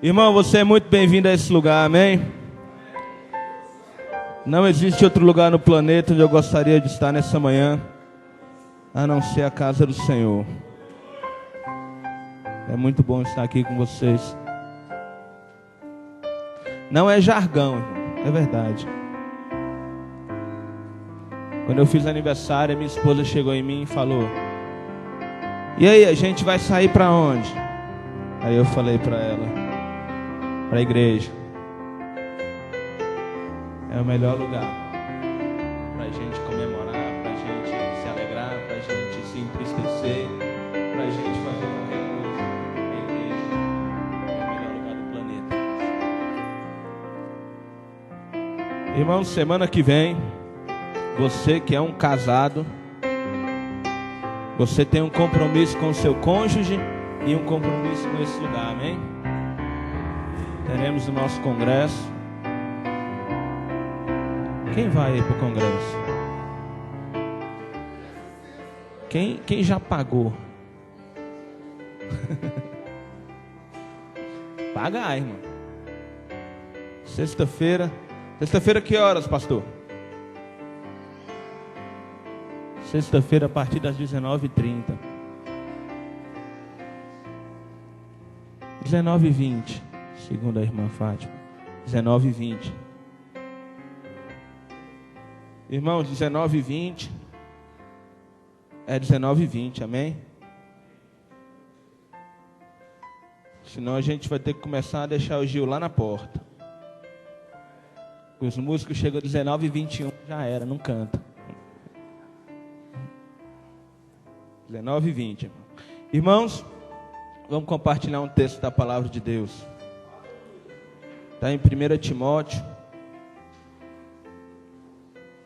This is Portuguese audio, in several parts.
Irmão, você é muito bem-vindo a esse lugar, amém? Não existe outro lugar no planeta onde eu gostaria de estar nessa manhã, a não ser a casa do Senhor. É muito bom estar aqui com vocês. Não é jargão, irmão, é verdade. Quando eu fiz aniversário, minha esposa chegou em mim e falou: "E aí, a gente vai sair para onde?" Aí eu falei para ela: "Para a igreja. É o melhor lugar para a gente comemorar, para a gente se alegrar, para a gente se entristecer, para a gente fazer qualquer coisa. A igreja é o melhor lugar do planeta." Irmão, semana que vem, você que é um casado, você tem um compromisso com o seu cônjuge e um compromisso com esse lugar, amém? Teremos o nosso congresso. Quem vai aí para o congresso? Quem já pagou? Paga, irmão. Sexta-feira. Sexta-feira que horas, pastor? Sexta-feira a partir das 19h30. 19h20, segundo a irmã Fátima. 19h20. Irmãos, 19h20 é 19h20, amém? Senão a gente vai ter que começar a deixar o Gil lá na porta. Os músicos chegam 19h21, já era, não canta. 19h20, irmão. Irmãos, vamos compartilhar um texto da palavra de Deus. Está em 1 Timóteo.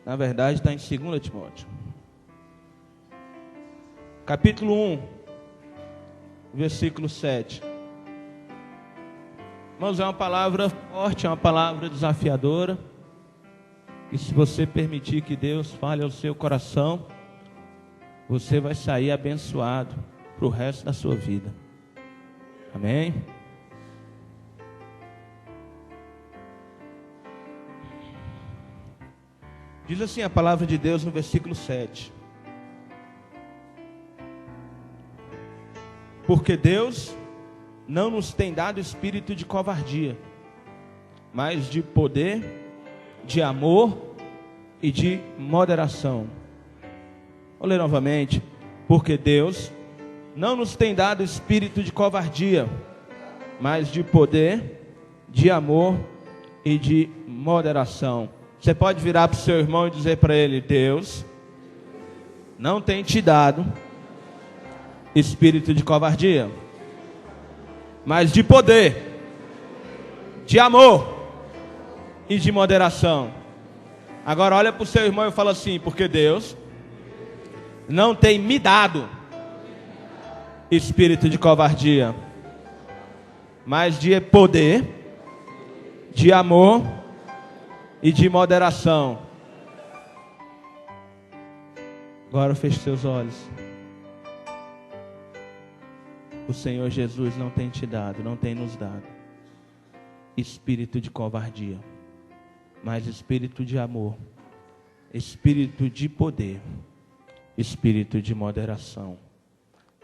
Na verdade, está em 2 Timóteo. Capítulo 1, versículo 7. Irmãos, é uma palavra forte, é uma palavra desafiadora. E se você permitir que Deus fale ao seu coração, você vai sair abençoado para o resto da sua vida. Amém? Diz assim a palavra de Deus no versículo 7. Porque Deus não nos tem dado espírito de covardia, mas de poder, de amor e de moderação. Vou ler novamente. Porque Deus não nos tem dado espírito de covardia, mas de poder, de amor e de moderação. Você pode virar para o seu irmão e dizer para ele: Deus não tem te dado espírito de covardia, mas de poder, de amor e de moderação. Agora olha para o seu irmão e fala assim: porque Deus não tem me dado espírito de covardia, mas de poder, de amor e de moderação. Agora feche seus olhos. O Senhor Jesus não tem te dado, não tem nos dado espírito de covardia, mas espírito de amor, espírito de poder, espírito de moderação.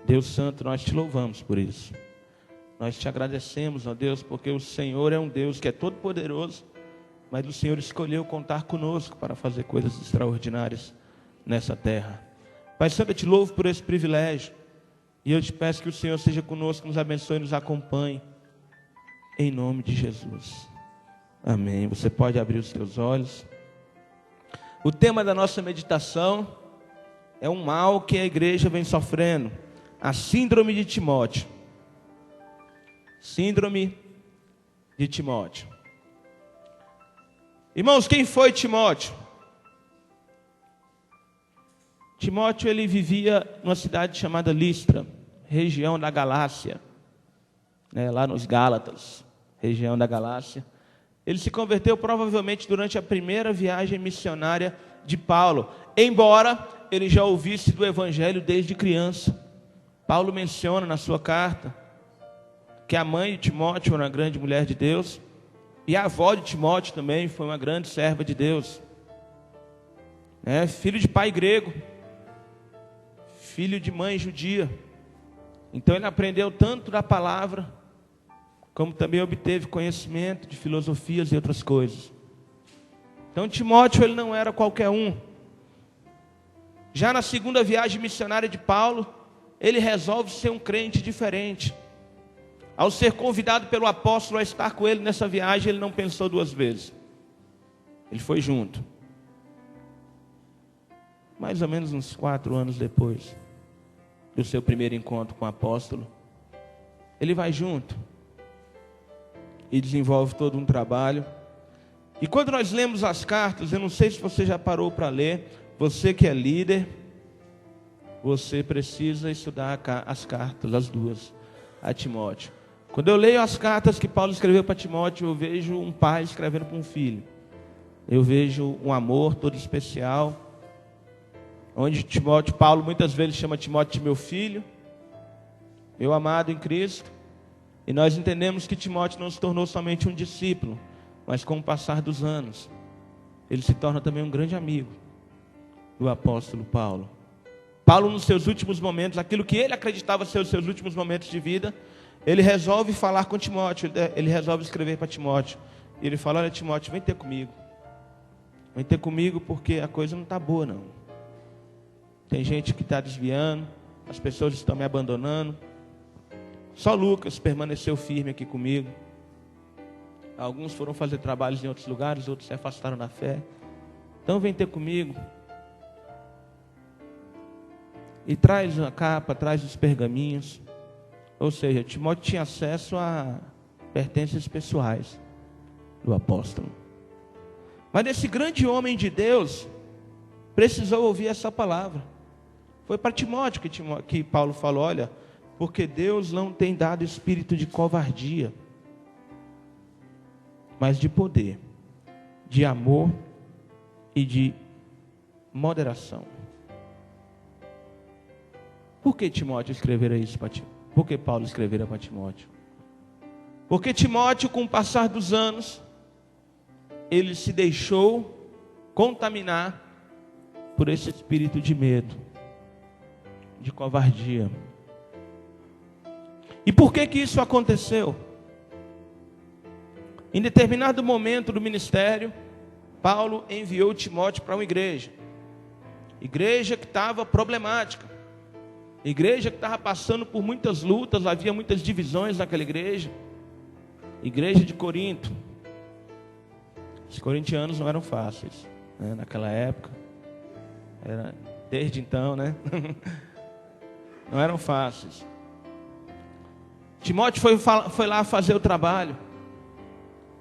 Deus Santo, nós te louvamos por isso. Nós te agradecemos, ó Deus, porque o Senhor é um Deus que é todo poderoso, mas o Senhor escolheu contar conosco para fazer coisas extraordinárias nessa terra. Pai Santo, eu te louvo por esse privilégio. E eu te peço que o Senhor seja conosco, nos abençoe e nos acompanhe. Em nome de Jesus. Amém. Você pode abrir os seus olhos. O tema da nossa meditação é um mal que a igreja vem sofrendo. A síndrome de Timóteo. Síndrome de Timóteo. Irmãos, quem foi Timóteo? Timóteo, ele vivia numa cidade chamada Listra, região da Galácia, lá nos Gálatas, região da Galácia. Ele se converteu provavelmente durante a primeira viagem missionária de Paulo, embora ele já ouvisse do Evangelho desde criança. Paulo menciona na sua carta que a mãe de Timóteo era uma grande mulher de Deus, e a avó de Timóteo também foi uma grande serva de Deus. Filho de pai grego, filho de mãe judia. Então ele aprendeu tanto da palavra, como também obteve conhecimento de filosofias e outras coisas. Então Timóteo, ele não era qualquer um. Já na segunda viagem missionária de Paulo, ele resolve ser um crente diferente. Ao ser convidado pelo apóstolo a estar com ele nessa viagem, ele não pensou duas vezes. Ele foi junto. Mais ou menos uns 4 anos depois do seu primeiro encontro com o apóstolo, ele vai junto e desenvolve todo um trabalho. E quando nós lemos as cartas, eu não sei se você já parou para ler, você que é líder, você precisa estudar as cartas, as duas, a Timóteo. Quando eu leio as cartas que Paulo escreveu para Timóteo, eu vejo um pai escrevendo para um filho. Eu vejo um amor todo especial, onde Paulo muitas vezes chama Timóteo de meu filho, meu amado em Cristo. E nós entendemos que Timóteo não se tornou somente um discípulo, mas com o passar dos anos, ele se torna também um grande amigo do apóstolo Paulo. Paulo, nos seus últimos momentos, aquilo que ele acreditava ser os seus últimos momentos de vida, ele resolve falar com Timóteo, ele resolve escrever para Timóteo. E ele fala: olha, Timóteo, vem ter comigo. Vem ter comigo porque a coisa não está boa, não. Tem gente que está desviando, as pessoas estão me abandonando. Só Lucas permaneceu firme aqui comigo. Alguns foram fazer trabalhos em outros lugares, outros se afastaram da fé. Então vem ter comigo. E traz a capa, traz os pergaminhos. Ou seja, Timóteo tinha acesso a pertences pessoais do apóstolo. Mas esse grande homem de Deus precisou ouvir essa palavra. Foi para Timóteo que Paulo falou: olha, porque Deus não tem dado espírito de covardia, mas de poder, de amor e de moderação. Por que Timóteo escrevera isso para Timóteo? Por que Paulo escrevera para Timóteo? Porque Timóteo, com o passar dos anos, ele se deixou contaminar por esse espírito de medo, de covardia. E por que isso aconteceu? Em determinado momento do ministério, Paulo enviou Timóteo para uma igreja que estava problemática, igreja que estava passando por muitas lutas, havia muitas divisões naquela igreja de Corinto. Os corintianos não eram fáceis, né? Naquela época, desde então, né? Não eram fáceis. Timóteo foi lá fazer o trabalho,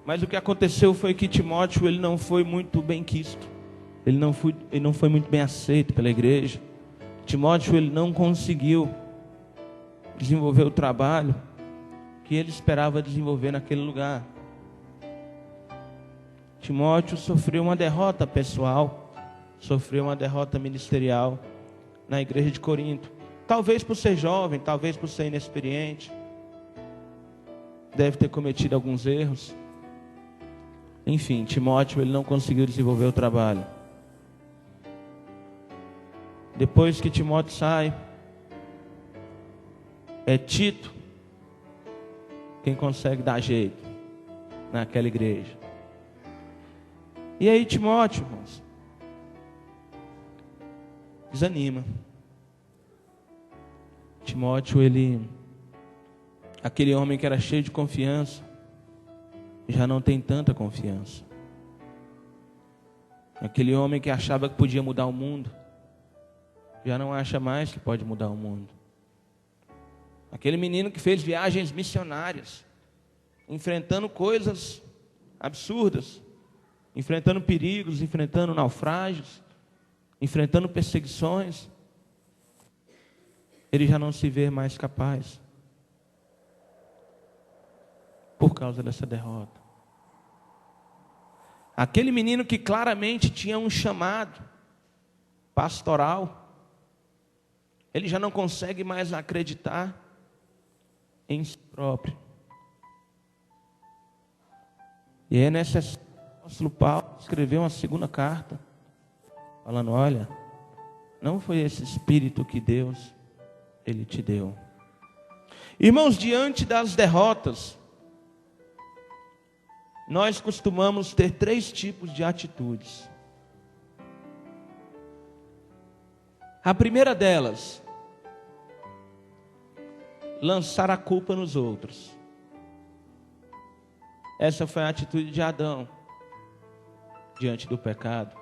mas o que aconteceu foi que Timóteo, ele não foi muito bem quisto, ele não foi muito bem aceito pela igreja. Timóteo, ele não conseguiu desenvolver o trabalho que ele esperava desenvolver naquele lugar. Timóteo sofreu uma derrota pessoal, sofreu uma derrota ministerial na igreja de Corinto. Talvez por ser jovem, talvez por ser inexperiente, deve ter cometido alguns erros. Enfim, Timóteo, ele não conseguiu desenvolver o trabalho. Depois que Timóteo sai, é Tito quem consegue dar jeito naquela igreja. E aí Timóteo, irmãos, desanima. Timóteo, aquele homem que era cheio de confiança, já não tem tanta confiança. Aquele homem que achava que podia mudar o mundo, já não acha mais que pode mudar o mundo. Aquele menino que fez viagens missionárias, enfrentando coisas absurdas, enfrentando perigos, enfrentando naufrágios, enfrentando perseguições, ele já não se vê mais capaz, por causa dessa derrota. Aquele menino que claramente tinha um chamado pastoral, ele já não consegue mais acreditar em si próprio. E aí nessa o apóstolo Paulo escreveu uma segunda carta, falando, olha, não foi esse espírito que Deus, Ele te deu. Irmãos, diante das derrotas, nós costumamos ter 3 tipos de atitudes. A primeira delas, lançar a culpa nos outros. Essa foi a atitude de Adão diante do pecado.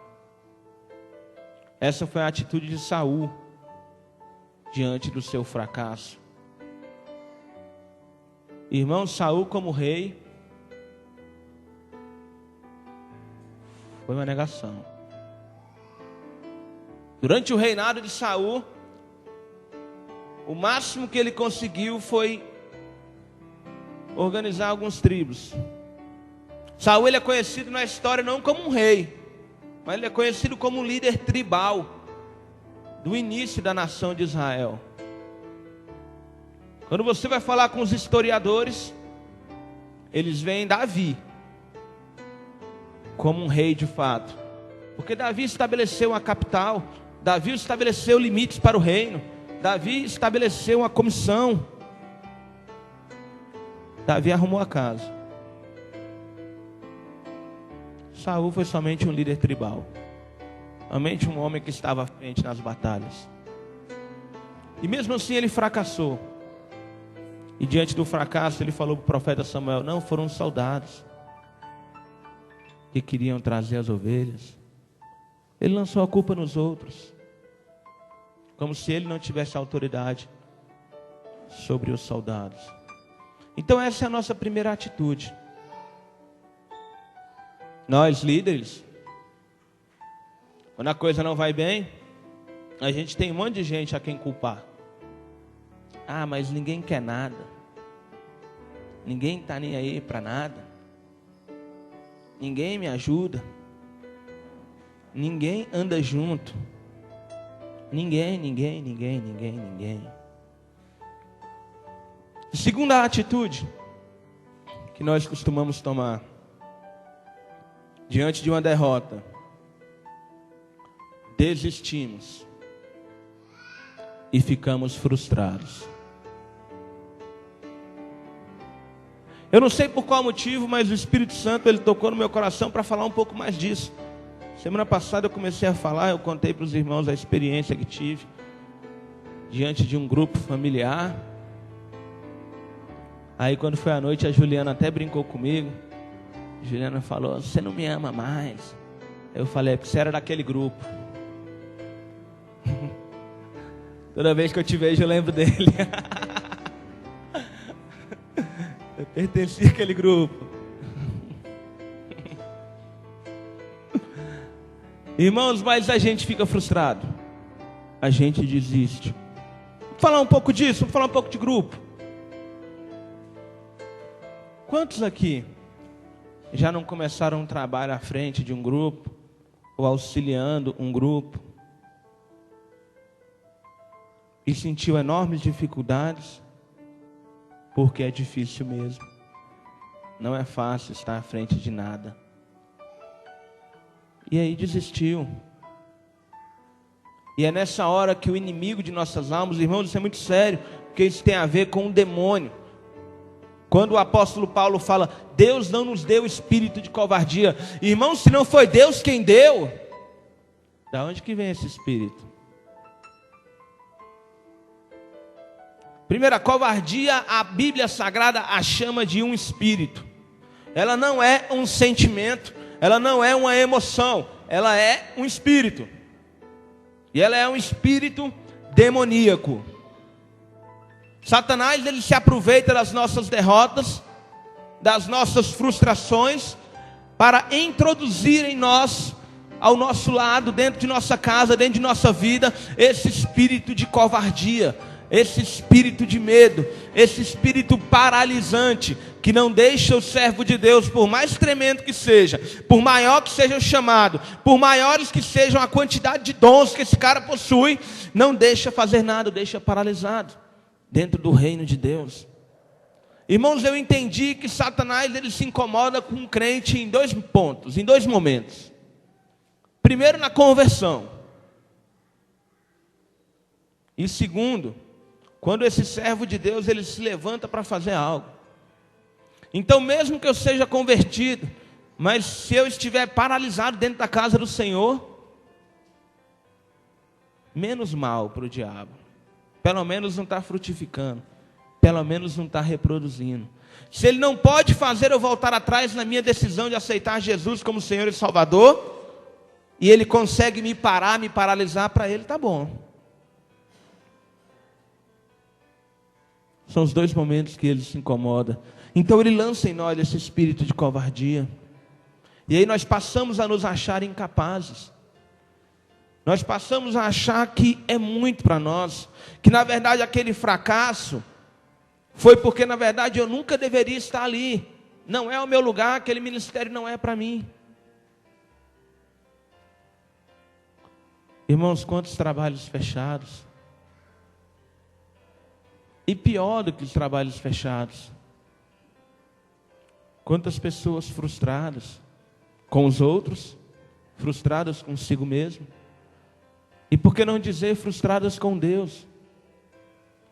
Essa foi a atitude de Saul diante do seu fracasso. Irmão, Saul como rei foi uma negação. Durante o reinado de Saul, o máximo que ele conseguiu foi organizar algumas tribos. Saul, ele é conhecido na história não como um rei, mas ele é conhecido como um líder tribal do início da nação de Israel. Quando você vai falar com os historiadores, eles veem Davi como um rei de fato, porque Davi estabeleceu uma capital, Davi estabeleceu limites para o reino, Davi estabeleceu uma comissão, Davi arrumou a casa. Saul foi somente um líder tribal, somente um homem que estava à frente nas batalhas. E mesmo assim ele fracassou. E diante do fracasso ele falou para o profeta Samuel, não, foram os soldados que queriam trazer as ovelhas. Ele lançou a culpa nos outros, como se ele não tivesse autoridade sobre os soldados. Então essa é a nossa primeira atitude. Nós líderes, quando a coisa não vai bem, a gente tem um monte de gente a quem culpar. Ah, mas ninguém quer nada, ninguém está nem aí para nada, ninguém me ajuda, ninguém anda junto, ninguém. Segunda atitude que nós costumamos tomar diante de uma derrota, desistimos e ficamos frustrados. Eu não sei por qual motivo, mas o Espírito Santo ele tocou no meu coração para falar um pouco mais disso. Semana passada eu comecei a falar, eu contei para os irmãos a experiência que tive diante de um grupo familiar. Aí quando foi à noite, a Juliana até brincou comigo. A Juliana falou, você não me ama mais. Eu falei, é porque você era daquele grupo. Toda vez que eu te vejo eu lembro dele. Eu pertenci àquele grupo. Irmãos, mas a gente fica frustrado, a gente desiste. Vamos falar um pouco disso, vamos falar um pouco de grupo. Quantos aqui já não começaram um trabalho à frente de um grupo, ou auxiliando um grupo, e sentiu enormes dificuldades? Porque é difícil mesmo. Não é fácil estar à frente de nada. E aí desistiu. E é nessa hora que o inimigo de nossas almas, irmãos, isso é muito sério, porque isso tem a ver com o demônio. Quando o apóstolo Paulo fala, Deus não nos deu espírito de covardia. Irmãos, se não foi Deus quem deu, da onde que vem esse espírito? Primeira, covardia, a Bíblia Sagrada a chama de um espírito. Ela não é um sentimento, ela não é uma emoção, ela é um espírito. E ela é um espírito demoníaco. Satanás, ele se aproveita das nossas derrotas, das nossas frustrações, para introduzir em nós, ao nosso lado, dentro de nossa casa, dentro de nossa vida, esse espírito de covardia, esse espírito de medo, esse espírito paralisante, que não deixa o servo de Deus, por mais tremendo que seja, por maior que seja o chamado, por maiores que sejam a quantidade de dons que esse cara possui, não deixa fazer nada, deixa paralisado dentro do reino de Deus. Irmãos, eu entendi que Satanás ele se incomoda com um crente em 2 pontos, em 2 momentos. Primeiro, na conversão. E segundo, quando esse servo de Deus ele se levanta para fazer algo. Então, mesmo que eu seja convertido, mas se eu estiver paralisado dentro da casa do Senhor, menos mal para o diabo. Pelo menos não está frutificando. Pelo menos não está reproduzindo. Se ele não pode fazer eu voltar atrás na minha decisão de aceitar Jesus como Senhor e Salvador, e ele consegue me parar, me paralisar, para ele está bom. São os 2 momentos que ele se incomoda. Então ele lança em nós esse espírito de covardia. E aí nós passamos a nos achar incapazes. Nós passamos a achar que é muito para nós. Que na verdade aquele fracasso foi porque na verdade eu nunca deveria estar ali. Não é o meu lugar, aquele ministério não é para mim. Irmãos, quantos trabalhos fechados. E pior do que os trabalhos fechados, quantas pessoas frustradas com os outros, frustradas consigo mesmo, e por que não dizer frustradas com Deus?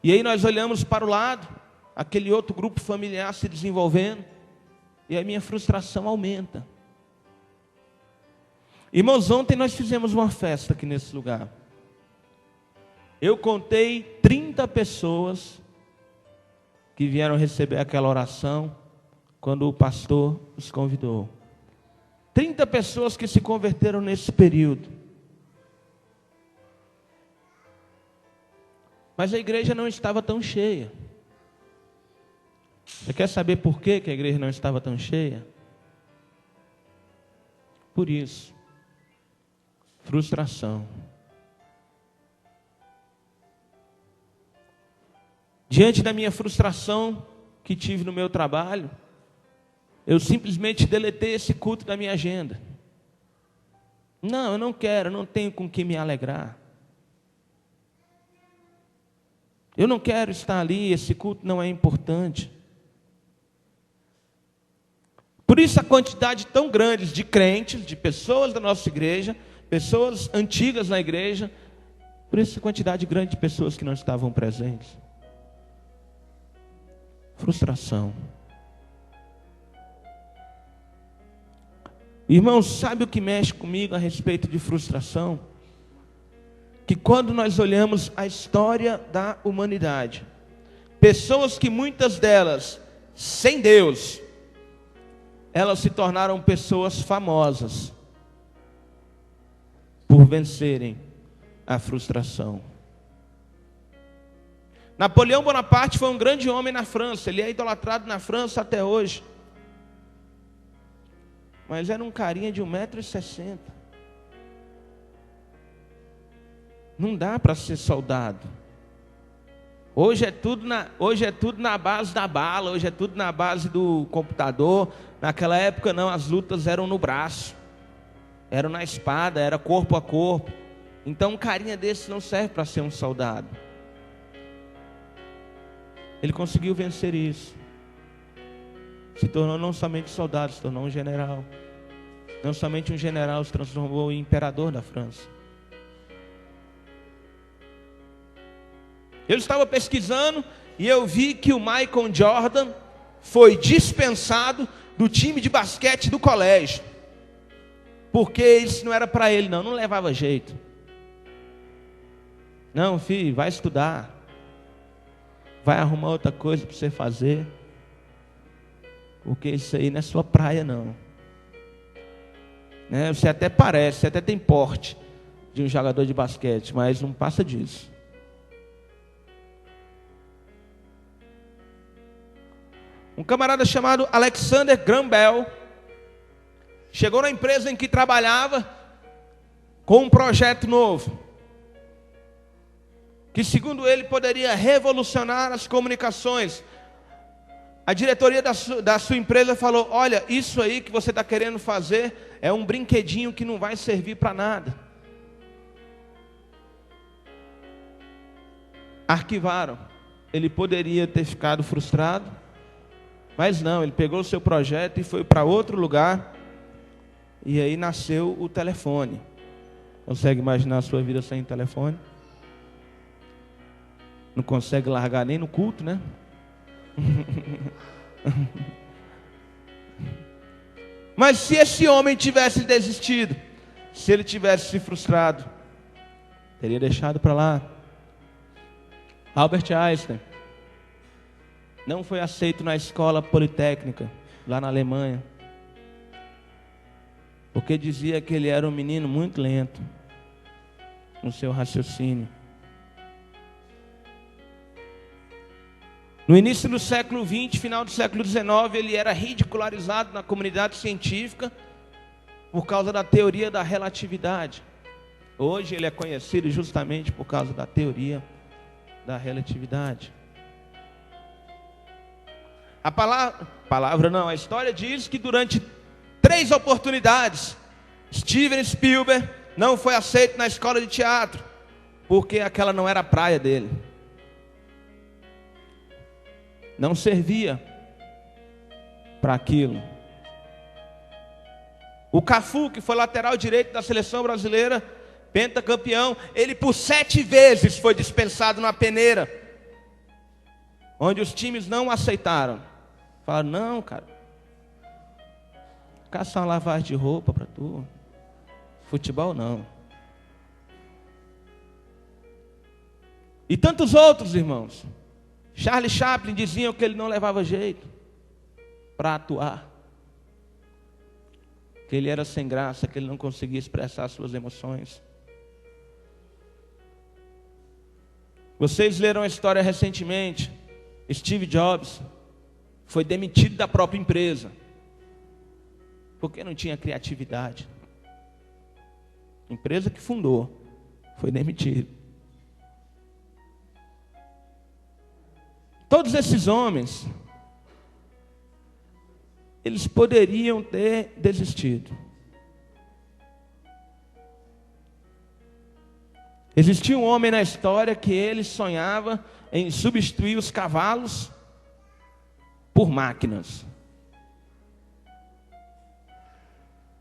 E aí nós olhamos para o lado, aquele outro grupo familiar se desenvolvendo, e a minha frustração aumenta. Irmãos, ontem nós fizemos uma festa aqui nesse lugar. Eu contei 30 pessoas que vieram receber aquela oração quando o pastor os convidou. 30 pessoas que se converteram nesse período. Mas a igreja não estava tão cheia. Você quer saber por que a igreja não estava tão cheia? Por isso. Frustração. Diante da minha frustração que tive no meu trabalho, eu simplesmente deletei esse culto da minha agenda. Não, eu não quero, não tenho com que me alegrar. Eu não quero estar ali, esse culto não é importante. Por isso a quantidade tão grande de crentes, de pessoas da nossa igreja, pessoas antigas na igreja, por isso a quantidade grande de pessoas que não estavam presentes. Frustração. Irmãos, sabe o que mexe comigo a respeito de frustração? Que quando nós olhamos a história da humanidade, pessoas que muitas delas, sem Deus, elas se tornaram pessoas famosas, por vencerem a frustração. Napoleão Bonaparte foi um grande homem na França, ele é idolatrado na França até hoje. Mas era um carinha de 1,60 m. Não dá para ser soldado. Hoje é tudo na base da bala, hoje é tudo na base do computador. Naquela época não, as lutas eram no braço, eram na espada, era corpo a corpo. Então um carinha desse não serve para ser um soldado. Ele conseguiu vencer isso. Se tornou não somente soldado, se tornou um general. Não somente um general, se transformou em imperador da França. Eu estava pesquisando e eu vi que o Michael Jordan foi dispensado do time de basquete do colégio. Porque isso não era para ele, não levava jeito. Não, filho, vai estudar. Vai arrumar outra coisa para você fazer. Porque isso aí não é sua praia, não. Né? Você até parece, você até tem porte de um jogador de basquete, mas não passa disso. Um camarada chamado Alexander Graham Bell chegou na empresa em que trabalhava com um projeto novo, que segundo ele poderia revolucionar as comunicações. A diretoria da sua empresa falou: olha, isso aí que você está querendo fazer é um brinquedinho que não vai servir para nada. Arquivaram. Ele poderia ter ficado frustrado, Mas não, ele pegou o seu projeto e foi para outro lugar. E aí nasceu o telefone. Consegue imaginar a sua vida sem telefone? Não consegue largar nem no culto, né? Mas se esse homem tivesse desistido, se ele tivesse se frustrado, teria deixado para lá. Albert Einstein não foi aceito na escola politécnica, lá na Alemanha, porque dizia que ele era um menino muito lento no seu raciocínio. No início do século XX, final do século XIX, ele era ridicularizado na comunidade científica por causa da teoria da relatividade. Hoje ele é conhecido justamente por causa da teoria da relatividade. A história diz que durante 3 oportunidades, Steven Spielberg não foi aceito na escola de teatro, porque aquela não era a praia dele. Não servia para aquilo. O Cafu, que foi lateral direito da seleção brasileira, pentacampeão, ele por 7 vezes foi dispensado na peneira, onde os times não aceitaram. Falaram, não, cara, caça uma lavagem de roupa para tu, futebol não. E tantos outros, irmãos. Charlie Chaplin diziam que ele não levava jeito para atuar, que ele era sem graça, que ele não conseguia expressar suas emoções. Vocês leram a história recentemente. Steve Jobs foi demitido da própria empresa porque não tinha criatividade. Empresa que fundou, foi demitido. Todos esses homens, eles poderiam ter desistido. Existia um homem na história que ele sonhava em substituir os cavalos por máquinas.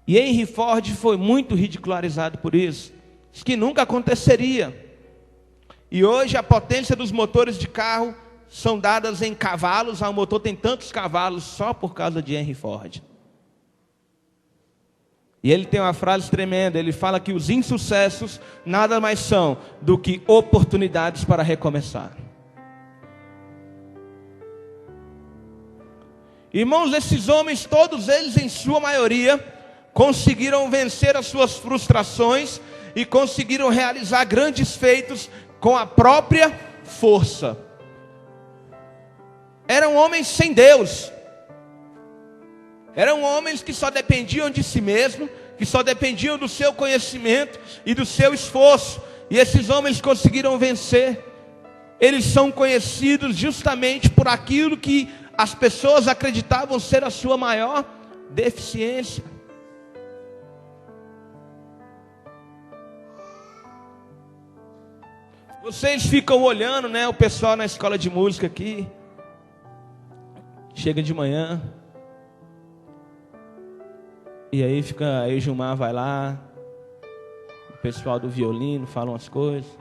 E Henry Ford foi muito ridicularizado por isso. Isso que nunca aconteceria. E hoje a potência dos motores de carro são dadas em cavalos. O motor tem tantos cavalos só por causa de Henry Ford. E ele tem uma frase tremenda. Ele fala que os insucessos nada mais são do que oportunidades para recomeçar. Irmãos, esses homens, todos eles em sua maioria, conseguiram vencer as suas frustrações e conseguiram realizar grandes feitos com a própria força. Eram homens sem Deus. Eram homens que só dependiam de si mesmo, que só dependiam do seu conhecimento e do seu esforço. E esses homens conseguiram vencer. Eles são conhecidos justamente por aquilo que as pessoas acreditavam ser a sua maior deficiência. Vocês ficam olhando, né, o pessoal na escola de música aqui. Chega de manhã. E aí aí o Gilmar vai lá. O pessoal do violino fala umas coisas.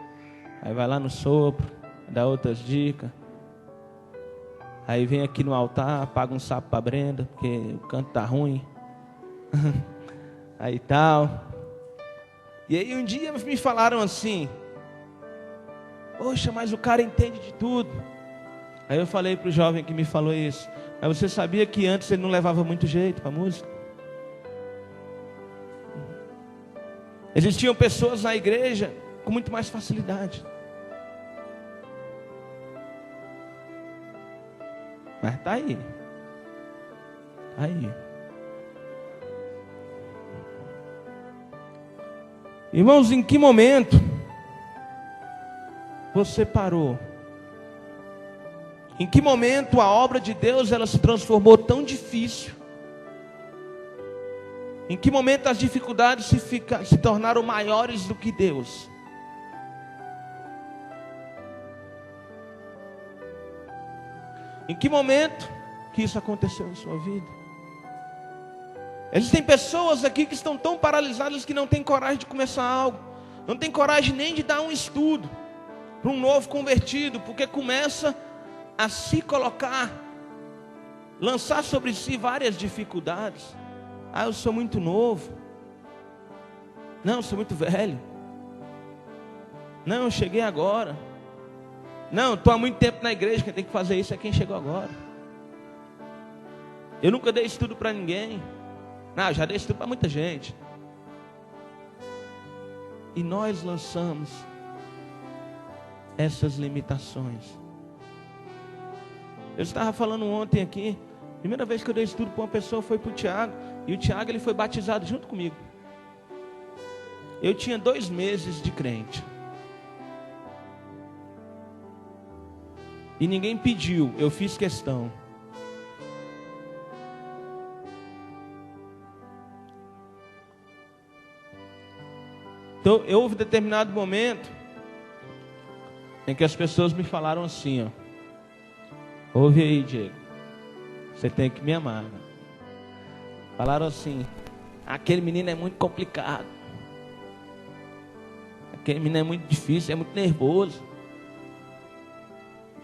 Aí vai lá no sopro, dá outras dicas. Aí vem aqui no altar, paga um sapo para Brenda, porque o canto tá ruim. Aí tal. E aí um dia me falaram assim: poxa, mas o cara entende de tudo. Aí eu falei para o jovem que me falou isso: mas você sabia que antes ele não levava muito jeito para a música? Existiam pessoas na igreja com muito mais facilidade. Mas está aí. Está aí. Irmãos, em que momento você parou? Em que momento a obra de Deus ela se transformou tão difícil? Em que momento as dificuldades se tornaram maiores do que Deus? Em que momento que isso aconteceu em sua vida. Existem pessoas aqui que estão tão paralisadas que não têm coragem de começar algo, não têm coragem nem de dar um estudo para um novo convertido, porque começa a se colocar, lançar sobre si várias dificuldades. Ah, eu sou muito novo. Não, eu sou muito velho. Não, eu cheguei agora. Não, estou há muito tempo na igreja, quem tem que fazer isso é quem chegou agora. Eu nunca dei estudo para ninguém. Não, eu já dei estudo para muita gente. E nós lançamos essas limitações. Eu estava falando ontem aqui, a primeira vez que eu dei estudo para uma pessoa foi para o Tiago. E o Tiago, ele foi batizado junto comigo. Eu tinha 2 meses de crente. E ninguém pediu, eu fiz questão. Então, houve um determinado momento em que as pessoas me falaram assim, ó. Ouve aí, Diego. Você tem que me amar. Né? Falaram assim, aquele menino é muito complicado. Aquele menino é muito difícil, é muito nervoso.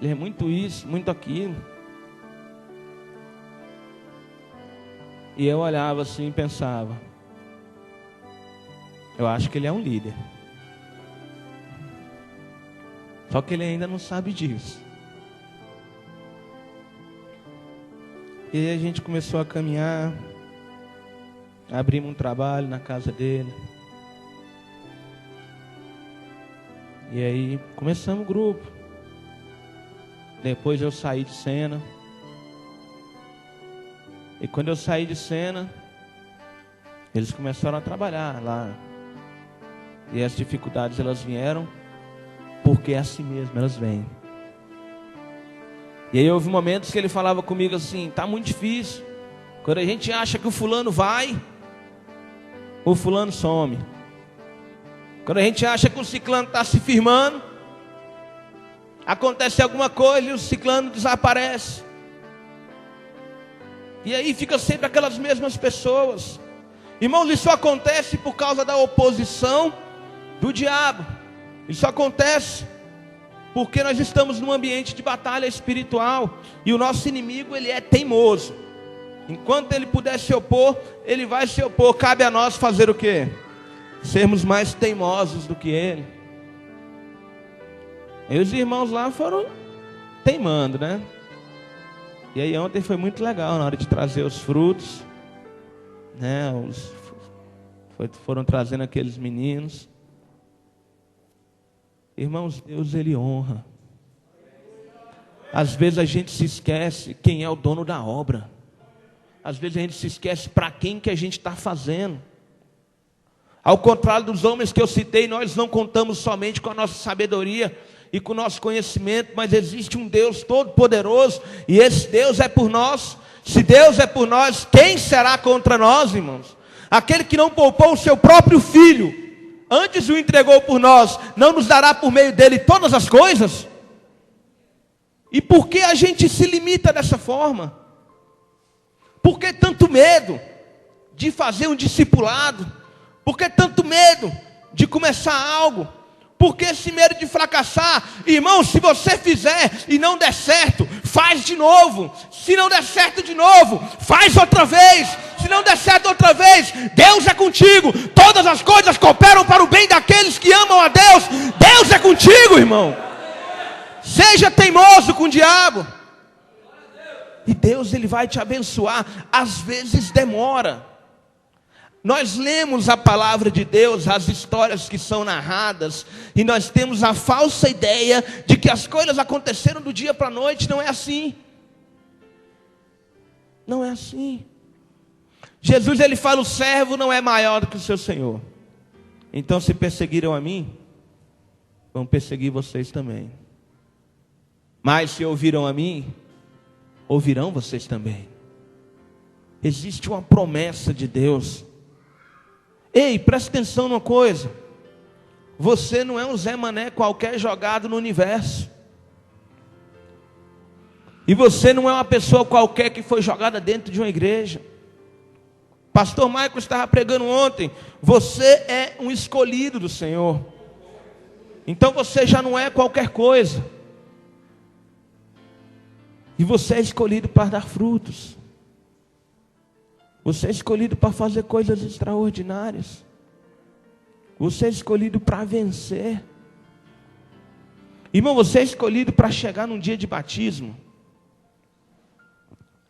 Ele é muito isso, muito aquilo. E eu olhava assim e pensava, eu acho que ele é um líder. Só que ele ainda não sabe disso. E aí a gente começou a caminhar. Abrimos um trabalho na casa dele. E aí começamos o grupo. Depois eu saí de cena. E quando eu saí de cena, eles começaram a trabalhar lá. E as dificuldades elas vieram, porque é assim mesmo, elas vêm. E aí houve momentos que ele falava comigo assim, tá muito difícil. Quando a gente acha que o fulano vai, o fulano some. Quando a gente acha que o ciclano está se firmando, acontece alguma coisa e o ciclano desaparece. E aí fica sempre aquelas mesmas pessoas. Irmãos, isso acontece por causa da oposição do diabo. Isso acontece porque nós estamos num ambiente de batalha espiritual. E o nosso inimigo, ele é teimoso. Enquanto ele puder se opor, ele vai se opor. Cabe a nós fazer o quê? Sermos mais teimosos do que ele. E os irmãos lá foram teimando, né? E aí ontem foi muito legal na hora de trazer os frutos, né? Foram trazendo aqueles meninos. Irmãos, Deus ele honra. Às vezes a gente se esquece quem é o dono da obra. Às vezes a gente se esquece para quem que a gente está fazendo. Ao contrário dos homens que eu citei, nós não contamos somente com a nossa sabedoria e com o nosso conhecimento, mas existe um Deus todo-poderoso, e esse Deus é por nós. Se Deus é por nós, quem será contra nós, irmãos? Aquele que não poupou o seu próprio filho, antes o entregou por nós, não nos dará por meio dele todas as coisas? E por que a gente se limita dessa forma? Por que tanto medo de fazer um discipulado? Por que tanto medo de começar algo? Por que esse medo de fracassar? Irmão, se você fizer e não der certo, faz de novo. Se não der certo de novo, faz outra vez. Se não der certo outra vez, Deus é contigo. Todas as coisas cooperam para o bem daqueles que amam a Deus. Deus é contigo, irmão. Seja teimoso com o diabo. E Deus ele vai te abençoar. Às vezes demora. Nós lemos a palavra de Deus, as histórias que são narradas, e nós temos a falsa ideia de que as coisas aconteceram do dia para a noite. Não é assim. Não é assim. Jesus ele fala, o servo não é maior do que o seu Senhor. Então se perseguiram a mim, vão perseguir vocês também. Mas se ouviram a mim, ouvirão vocês também. Existe uma promessa de Deus. Ei, presta atenção numa coisa. Você não é um Zé Mané qualquer jogado no universo. E você não é uma pessoa qualquer que foi jogada dentro de uma igreja. Pastor Michael estava pregando ontem. Você é um escolhido do Senhor. Então você já não é qualquer coisa. E você é escolhido para dar frutos. Você é escolhido para fazer coisas extraordinárias. Você é escolhido para vencer. Irmão, você é escolhido para chegar num dia de batismo.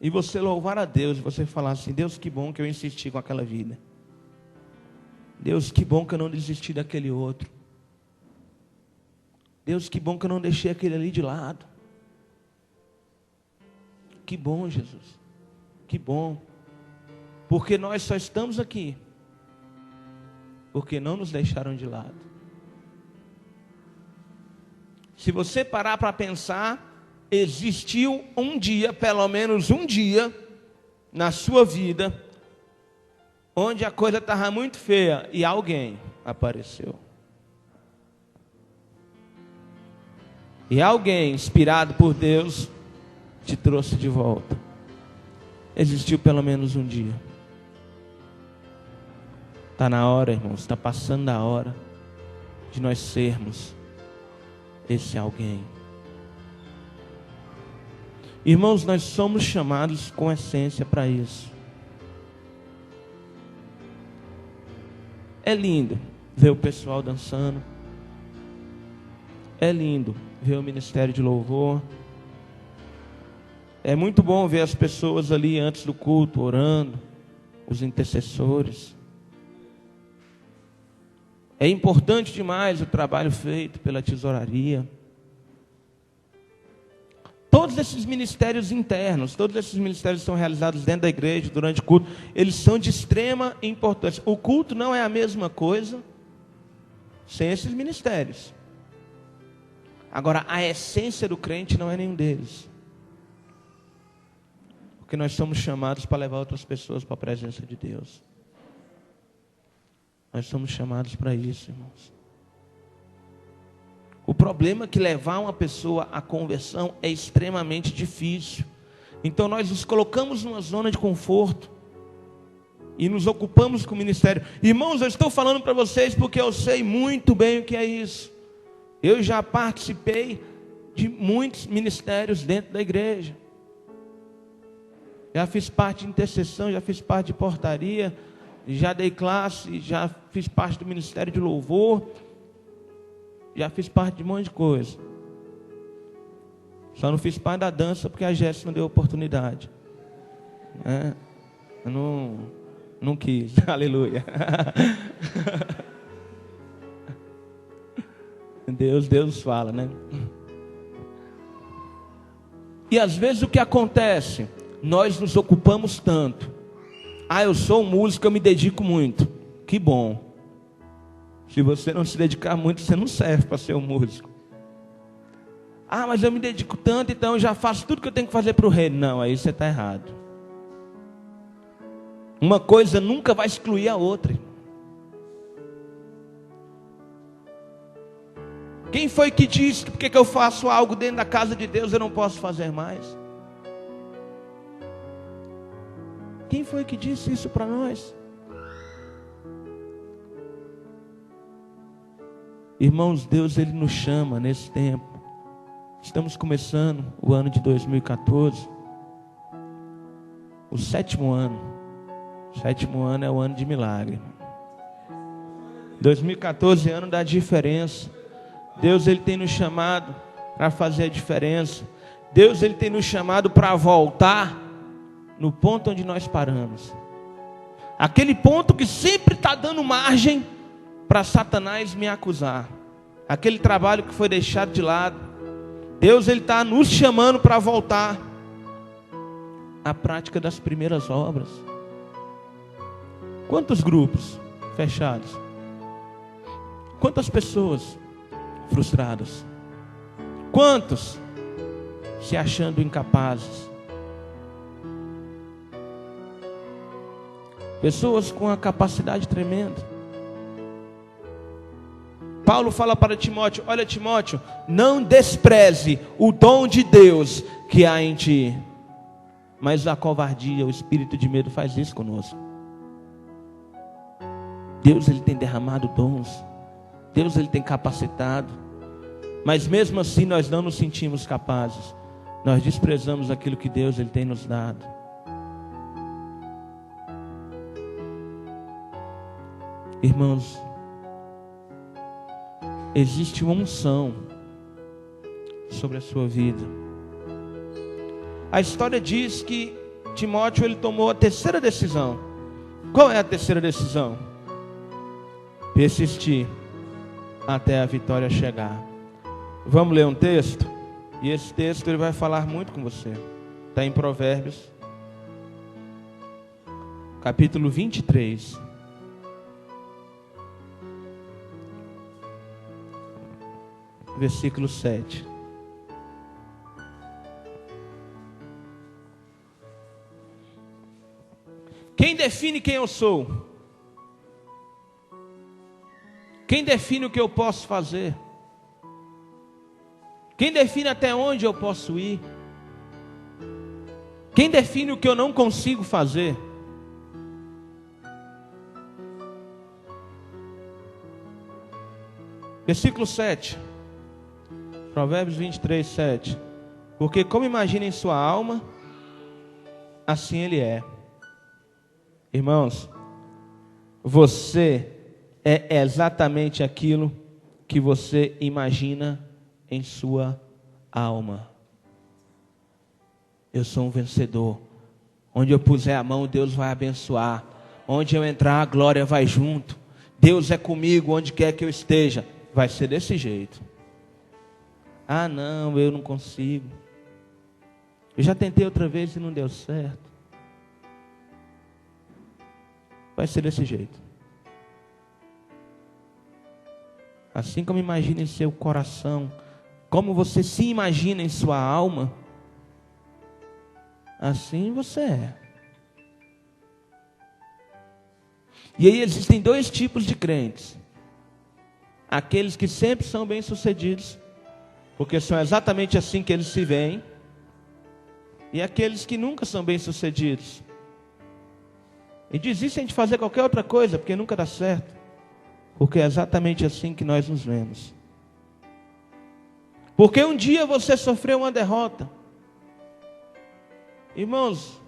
E você louvar a Deus, você falar assim: Deus, que bom que eu insisti com aquela vida. Deus, que bom que eu não desisti daquele outro. Deus, que bom que eu não deixei aquele ali de lado. Que bom, Jesus. Que bom. Porque nós só estamos aqui porque não nos deixaram de lado. Se você parar para pensar, existiu um dia, pelo menos um dia, na sua vida, onde a coisa estava muito feia e alguém apareceu. E alguém, inspirado por Deus, te trouxe de volta. Existiu pelo menos um dia. Está na hora, irmãos, está passando a hora de nós sermos esse alguém. Irmãos, nós somos chamados com essência para isso. É lindo ver o pessoal dançando. É lindo ver o ministério de louvor. É muito bom ver as pessoas ali antes do culto orando, os intercessores. É importante demais o trabalho feito pela tesouraria. Todos esses ministérios internos, todos esses ministérios que são realizados dentro da igreja, durante o culto, eles são de extrema importância. O culto não é a mesma coisa sem esses ministérios. Agora, a essência do crente não é nenhum deles. Porque nós somos chamados para levar outras pessoas para a presença de Deus. Nós somos chamados para isso, irmãos. O problema é que levar uma pessoa à conversão é extremamente difícil. Então nós nos colocamos numa zona de conforto e nos ocupamos com o ministério. Irmãos, eu estou falando para vocês porque eu sei muito bem o que é isso. Eu já participei de muitos ministérios dentro da igreja. Já fiz parte de intercessão, já fiz parte de portaria, já dei classe, já fiz parte do ministério de louvor, já fiz parte de um monte de coisa. Só não fiz parte da dança porque a Jéssica não deu oportunidade. Eu não quis, aleluia. Deus fala, né? E às vezes o que acontece? Nós nos ocupamos tanto. Eu sou um músico, eu me dedico muito. Que bom. Se você não se dedicar muito, você não serve para ser um músico. Mas eu me dedico tanto, então eu já faço tudo que eu tenho que fazer para o reino. Não, aí você está errado. Uma coisa nunca vai excluir a outra. Quem foi que disse que porque eu faço algo dentro da casa de Deus eu não posso fazer mais? Quem foi que disse isso para nós? Irmãos, Deus Ele nos chama nesse tempo. Estamos começando o ano de 2014. O sétimo ano. O sétimo ano é o ano de milagre. 2014 é ano da diferença. Deus Ele tem nos chamado para fazer a diferença. Deus Ele tem nos chamado para voltar no ponto onde nós paramos. Aquele ponto que sempre está dando margem para Satanás me acusar. Aquele trabalho que foi deixado de lado. Deus Ele está nos chamando para voltar à prática das primeiras obras. Quantos grupos fechados? Quantas pessoas frustradas? Quantos se achando incapazes? Pessoas com a capacidade tremenda. Paulo fala para Timóteo: olha, Timóteo, não despreze o dom de Deus que há em ti. Mas a covardia, o espírito de medo faz isso conosco. Deus, Ele tem derramado dons. Deus, Ele tem capacitado. Mas mesmo assim nós não nos sentimos capazes. Nós desprezamos aquilo que Deus, Ele tem nos dado. Irmãos, existe uma unção sobre a sua vida. A história diz que Timóteo, ele tomou a terceira decisão. Qual é a terceira decisão? Persistir até a vitória chegar. Vamos ler um texto? E esse texto ele vai falar muito com você. Está em Provérbios, capítulo 23. Versículo 7. Quem define quem eu sou? Quem define o que eu posso fazer? Quem define até onde eu posso ir? Quem define o que eu não consigo fazer? Versículo 7. Provérbios 23, 7. Porque como imagina em sua alma, assim ele é. Irmãos, você é exatamente aquilo que você imagina em sua alma. Eu sou um vencedor. Onde eu puser a mão, Deus vai abençoar. Onde eu entrar, a glória vai junto. Deus é comigo, onde quer que eu esteja. Vai ser desse jeito. Ah, não, eu não consigo. Eu já tentei outra vez e não deu certo. Vai ser desse jeito. Assim como imagina em seu coração, como você se imagina em sua alma, assim você é. E aí existem dois tipos de crentes. Aqueles que sempre são bem-sucedidos, porque são exatamente assim que eles se veem. E aqueles que nunca são bem-sucedidos. E desistem de fazer qualquer outra coisa, porque nunca dá certo. Porque é exatamente assim que nós nos vemos. Porque um dia você sofreu uma derrota. Irmãos,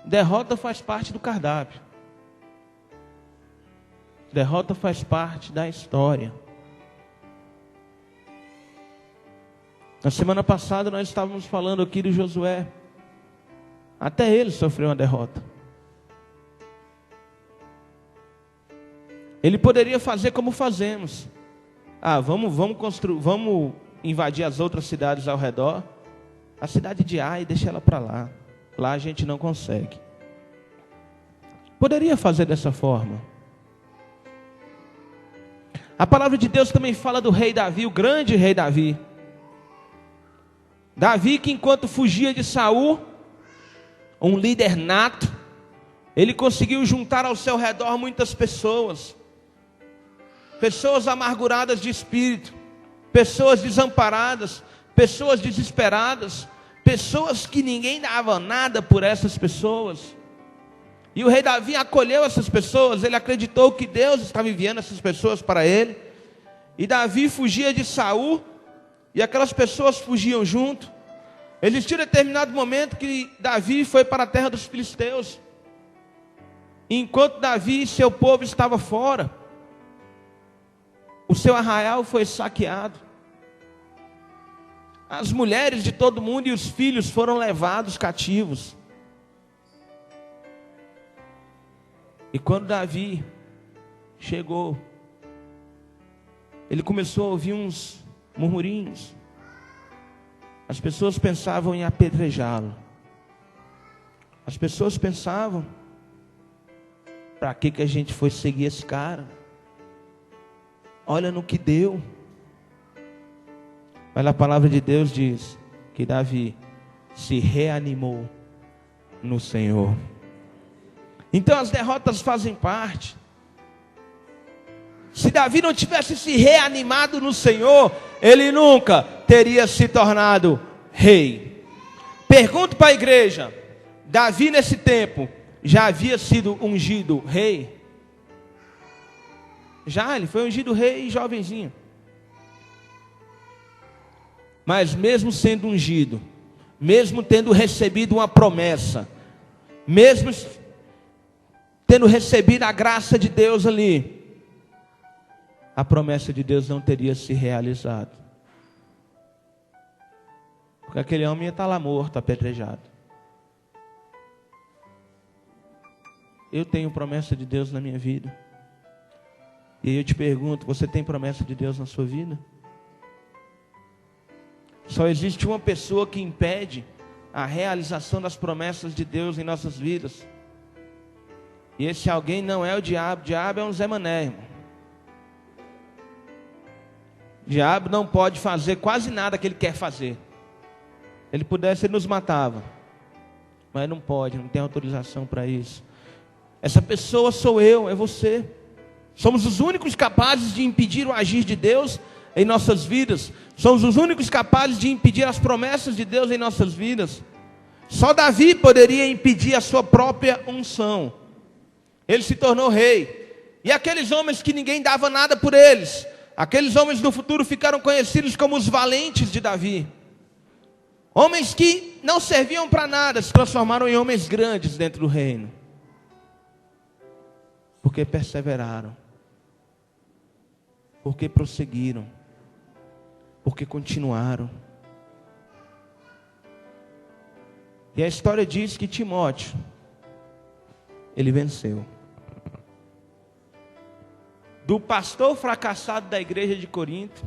derrota faz parte do cardápio. Derrota faz parte da história. Na semana passada nós estávamos falando aqui de Josué. Até ele sofreu uma derrota. Ele poderia fazer como fazemos. Vamos invadir as outras cidades ao redor. A cidade de Ai, deixa ela para lá. Lá a gente não consegue. Poderia fazer dessa forma. A palavra de Deus também fala do rei Davi, o grande rei Davi. Davi que enquanto fugia de Saul, um líder nato, ele conseguiu juntar ao seu redor muitas pessoas. Pessoas amarguradas de espírito, pessoas desamparadas, pessoas desesperadas, pessoas que ninguém dava nada por essas pessoas. E o rei Davi acolheu essas pessoas, ele acreditou que Deus estava enviando essas pessoas para ele. E Davi fugia de Saul, e aquelas pessoas fugiam junto. Existiu um determinado momento que Davi foi para a terra dos filisteus. E enquanto Davi e seu povo estavam fora, o seu arraial foi saqueado. As mulheres de todo mundo e os filhos foram levados cativos. E quando Davi chegou, ele começou a ouvir uns murmurinhos. As pessoas pensavam em apedrejá-lo. As pessoas pensavam: para que a gente foi seguir esse cara? Olha no que deu. Mas a palavra de Deus diz que Davi se reanimou no Senhor. Então as derrotas fazem parte. Se Davi não tivesse se reanimado no Senhor, ele nunca teria se tornado rei. Pergunto para a igreja: Davi nesse tempo já havia sido ungido rei? Já, ele foi ungido rei jovenzinho. Mas mesmo sendo ungido, mesmo tendo recebido uma promessa, mesmo tendo recebido a graça de Deus ali, a promessa de Deus não teria se realizado. Porque aquele homem ia estar lá morto, apedrejado. Eu tenho promessa de Deus na minha vida. E aí eu te pergunto, você tem promessa de Deus na sua vida? Só existe uma pessoa que impede a realização das promessas de Deus em nossas vidas. E esse alguém não é o diabo é um Zé Mané, irmão. O diabo não pode fazer quase nada que ele quer fazer. Ele pudesse, ele nos matava. Mas não pode, não tem autorização para isso. Essa pessoa sou eu, é você. Somos os únicos capazes de impedir o agir de Deus em nossas vidas. Somos os únicos capazes de impedir as promessas de Deus em nossas vidas. Só Davi poderia impedir a sua própria unção. Ele se tornou rei. E aqueles homens que ninguém dava nada por eles, aqueles homens no futuro ficaram conhecidos como os valentes de Davi. Homens que não serviam para nada, se transformaram em homens grandes dentro do reino. Porque perseveraram. Porque prosseguiram. Porque continuaram. E a história diz que Timóteo, ele venceu. Do pastor fracassado da igreja de Corinto,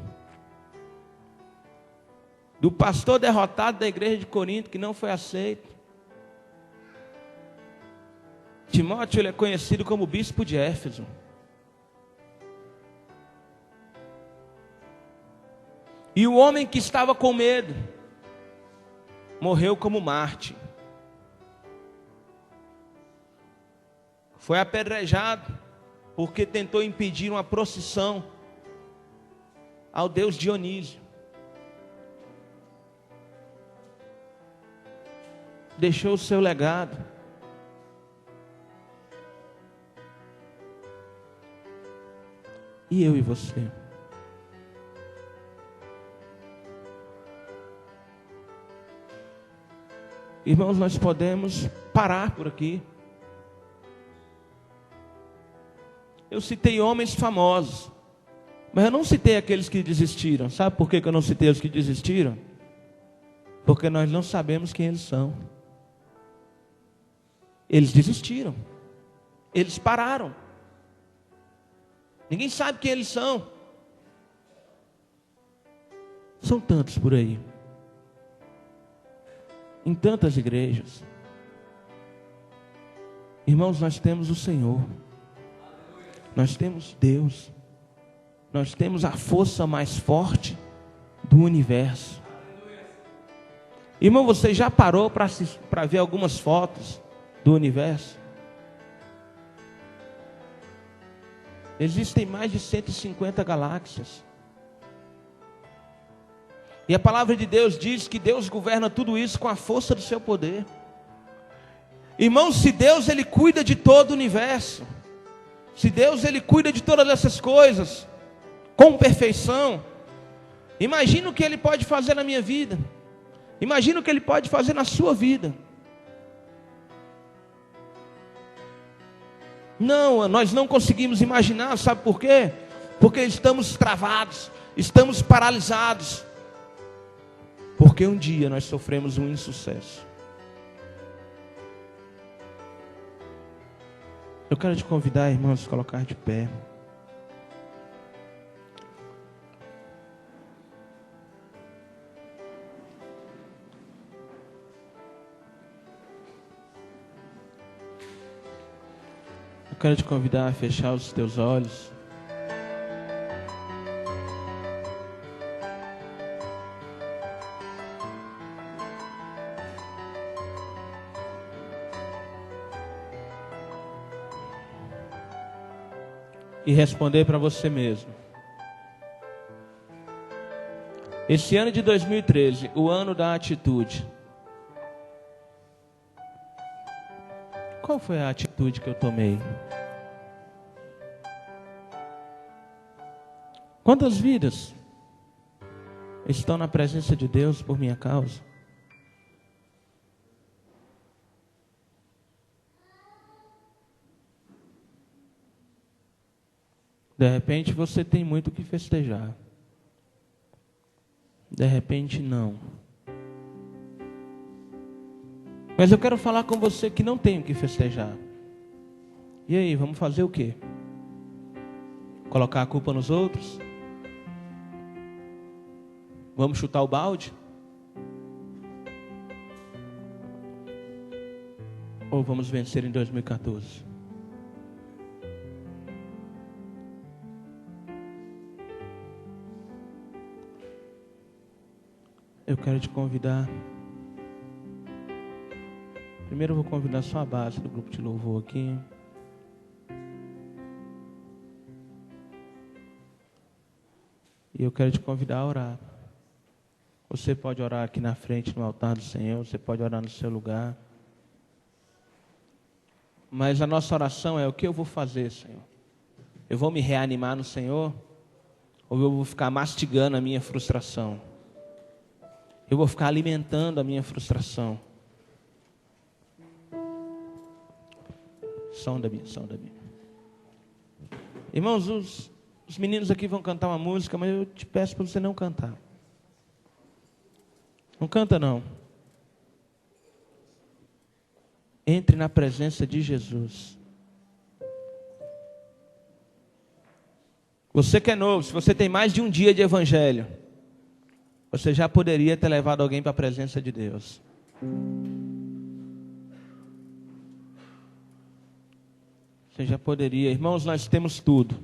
do pastor derrotado da igreja de Corinto, que não foi aceito, Timóteo, ele é conhecido como bispo de Éfeso. E o homem que estava com medo morreu como mártir. Foi apedrejado porque tentou impedir uma procissão ao deus Dionísio. Deixou o seu legado. E eu e você? Irmãos, nós podemos parar por aqui. Eu citei homens famosos, mas eu não citei aqueles que desistiram. Sabe por que eu não citei os que desistiram? Porque nós não sabemos quem eles são. Eles desistiram. Eles pararam. Ninguém sabe quem eles são. São tantos por aí. Em tantas igrejas. Irmãos, nós temos o Senhor. Nós temos Deus. Nós temos a força mais forte do universo. Irmão, você já parou para ver algumas fotos do universo? Existem mais de 150 galáxias. E a palavra de Deus diz que Deus governa tudo isso com a força do seu poder. Irmãos, se Deus ele cuida de todo o universo, se Deus ele cuida de todas essas coisas com perfeição, imagina o que ele pode fazer na minha vida. Imagina o que ele pode fazer na sua vida. Não, nós não conseguimos imaginar, sabe por quê? Porque estamos travados, estamos paralisados. Porque um dia nós sofremos um insucesso. Eu quero te convidar, irmãos, a se colocar de pé. Eu quero te convidar a fechar os teus olhos. E responder para você mesmo. Esse ano de 2013, o ano da atitude, Qual foi a atitude que eu tomei? Quantas vidas estão na presença de Deus por minha causa? De repente você tem muito o que festejar. De repente não. Mas eu quero falar com você que não tem o que festejar. E aí, vamos fazer o quê? Colocar a culpa nos outros? Vamos chutar o balde? Ou vamos vencer em 2014? Eu quero te convidar. Primeiro eu vou convidar só a base do grupo de louvor aqui. E eu quero te convidar a orar. Você pode orar aqui na frente, no altar do Senhor. Você pode orar no seu lugar. Mas a nossa oração é: o que eu vou fazer, Senhor? Eu vou me reanimar no Senhor? Ou eu vou ficar mastigando a minha frustração? Eu vou ficar alimentando a minha frustração? Sonda-me. Irmãos, os meninos aqui vão cantar uma música, mas eu te peço para você não cantar. Não canta não. Entre na presença de Jesus. Você que é novo, se você tem mais de um dia de evangelho, você já poderia ter levado alguém para a presença de Deus. Você já poderia. Irmãos, nós temos tudo.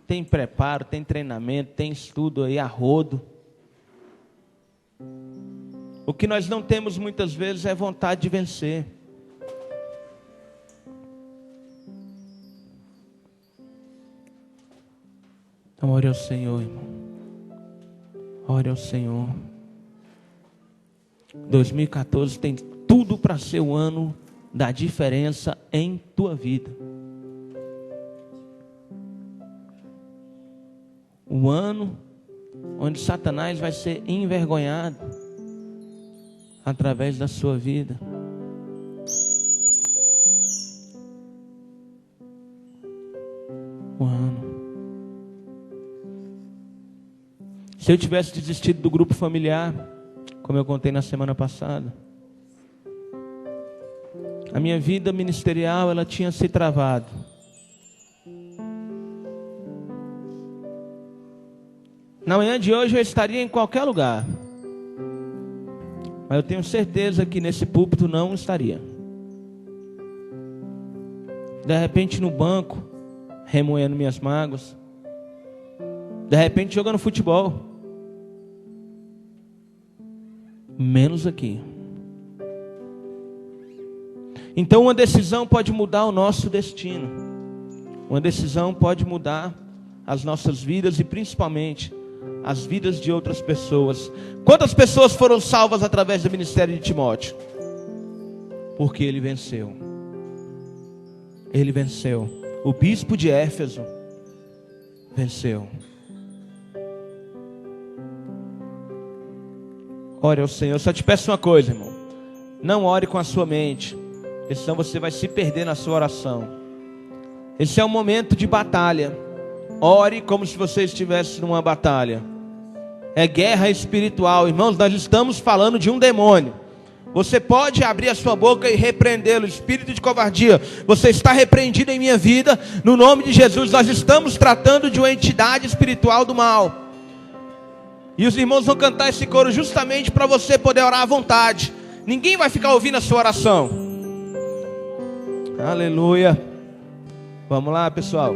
Tem preparo, tem treinamento, tem estudo aí a rodo. O que nós não temos muitas vezes é vontade de vencer. Então ore ao Senhor, irmão. Ore ao Senhor. 2014 tem tudo para ser o ano da diferença em tua vida. O ano onde Satanás vai ser envergonhado através da sua vida. O ano. Se eu tivesse desistido do grupo familiar, como eu contei na semana passada, a minha vida ministerial ela tinha se travado. Na manhã de hoje eu estaria em qualquer lugar, mas eu tenho certeza que nesse púlpito não estaria. De repente no banco, remoendo minhas mágoas. De repente jogando futebol. Menos aqui. Então uma decisão pode mudar o nosso destino. Uma decisão pode mudar as nossas vidas e principalmente as vidas de outras pessoas. Quantas pessoas foram salvas através do ministério de Timóteo? Porque ele venceu. Ele venceu. O bispo de Éfeso venceu. Ore ao Senhor. Eu só te peço uma coisa, irmão. Não ore com a sua mente, senão você vai se perder na sua oração. Esse é um momento de batalha. Ore como se você estivesse numa batalha. É guerra espiritual. Irmãos, nós estamos falando de um demônio. Você pode abrir a sua boca e repreendê-lo. Espírito de covardia, você está repreendido em minha vida. No nome de Jesus, nós estamos tratando de uma entidade espiritual do mal. E os irmãos vão cantar esse coro justamente para você poder orar à vontade. Ninguém vai ficar ouvindo a sua oração. Aleluia. Vamos lá, pessoal.